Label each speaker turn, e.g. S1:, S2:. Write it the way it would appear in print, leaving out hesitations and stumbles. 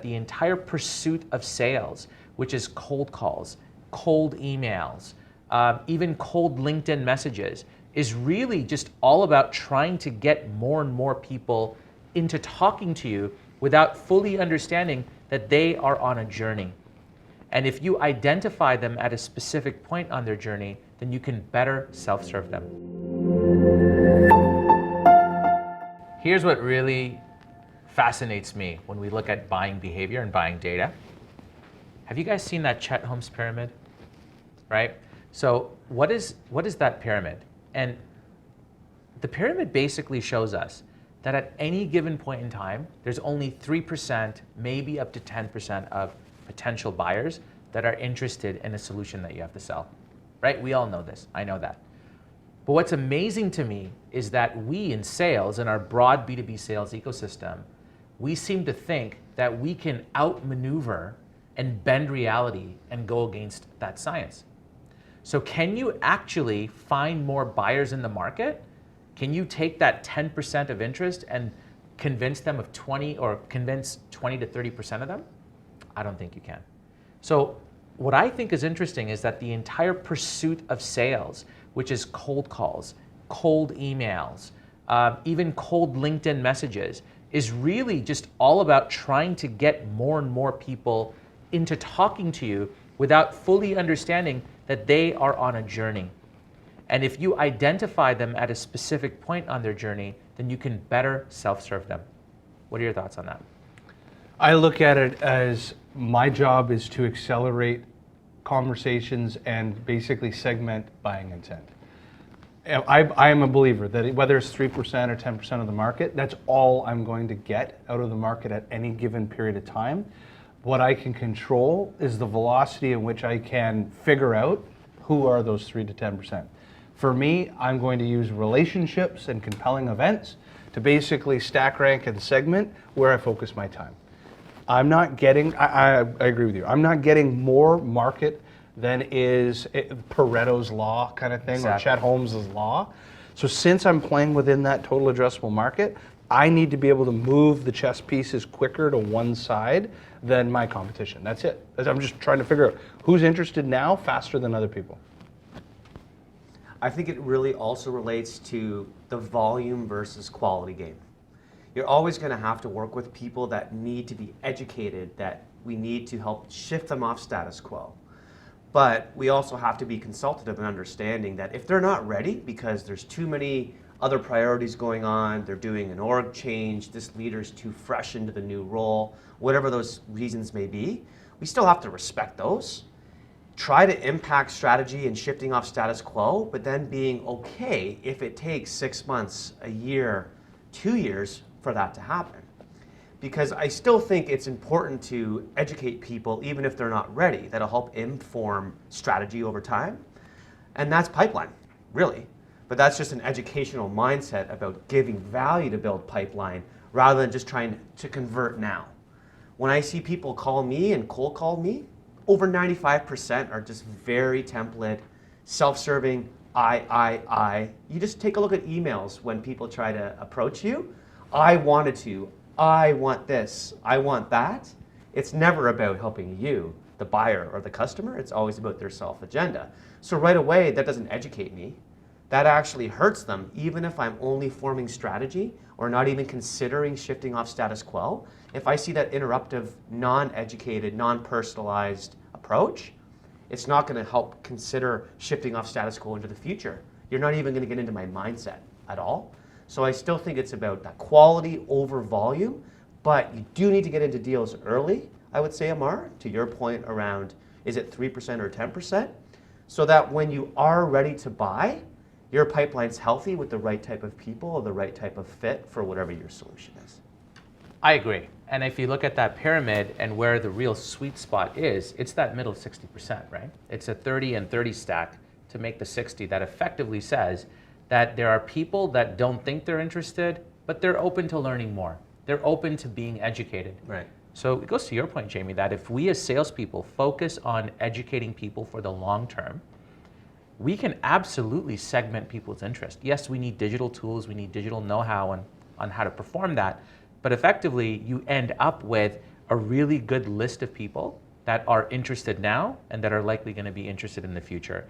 S1: The entire pursuit of sales, which is cold calls, cold emails, even cold LinkedIn messages, is really just all about trying to get more and more people into talking to you without fully understanding that they are on a journey. And if you identify them at a specific point on their journey, then you can better self-serve them. Here's what really fascinates me when we look at buying behavior and buying data. Have you guys seen that Chet Holmes pyramid? Right? So what is that pyramid? And the pyramid basically shows us that at any given point in time, there's only 3%, maybe up to 10% of potential buyers that are interested in a solution that you have to sell. Right? We all know this. I know that. But what's amazing to me is that we in sales, in our broad B2B sales ecosystem, we seem to think that we can outmaneuver and bend reality and go against that science. So can you actually find more buyers in the market? Can you take that 10% of interest and convince them of 20 or convince 20 to 30% of them? I don't think you can. So what I think is interesting is that the entire pursuit of sales, which is cold calls, cold emails, even cold LinkedIn messages, is really just all about trying to get more and more people into talking to you without fully understanding that they are on a journey. And if you identify them at a specific point on their journey, then you can better self-serve them. What are your thoughts on that?
S2: I look at it as my job is to accelerate conversations and basically segment buying intent. I am a believer that whether it's 3% or 10% of the market, that's all I'm going to get out of the market at any given period of time. What I can control is the velocity in which I can figure out who are those 3 to 10%. For me, I'm going to use relationships and compelling events to basically stack rank and segment where I focus my time. I'm not getting, I agree with you, I'm not getting more market than is Pareto's law kind of thing, exactly, or Chet Holmes' law. So since I'm playing within that total addressable market, I need to be able to move the chess pieces quicker to one side than my competition. That's it. I'm just trying to figure out who's interested now faster than other people.
S3: I think it really also relates to the volume versus quality game. You're always going to have to work with people that need to be educated, that we need to help shift them off status quo. But we also have to be consultative in understanding that if they're not ready because there's too many other priorities going on, they're doing an org change, this leader's too fresh into the new role, whatever those reasons may be, we still have to respect those. Try to impact strategy and shifting off status quo, but then being okay if it takes 6 months, a year, 2 years for that to happen. Because I still think it's important to educate people even if they're not ready. That'll help inform strategy over time. And that's pipeline, really. But that's just an educational mindset about giving value to build pipeline rather than just trying to convert now. When I see people call me and cold call me, over 95% are just very template, self-serving, I. You just take a look at emails when people try to approach you. I wanted to, I want this, I want that. It's never about helping you, the buyer or the customer. It's always about their self-agenda. So right away, that doesn't educate me. That actually hurts them, even if I'm only forming strategy or not even considering shifting off status quo. If I see that interruptive, non-educated, non-personalized approach, it's not going to help consider shifting off status quo into the future. You're not even going to get into my mindset at all. So I still think it's about that quality over volume, but you do need to get into deals early, I would say, Amar, to your point around, is it 3% or 10%? So that when you are ready to buy, your pipeline's healthy with the right type of people or the right type of fit for whatever your solution is.
S1: I agree. And if you look at that pyramid and where the real sweet spot is, it's that middle 60%, right? It's a 30 and 30 stack to make the 60 that effectively says that there are people that don't think they're interested, but they're open to learning more. They're open to being educated.
S3: Right.
S1: So it goes to your point, Jamie, that if we as salespeople focus on educating people for the long term, we can absolutely segment people's interest. Yes, we need digital tools, we need digital know-how on how to perform that, but effectively you end up with a really good list of people that are interested now and that are likely going to be interested in the future.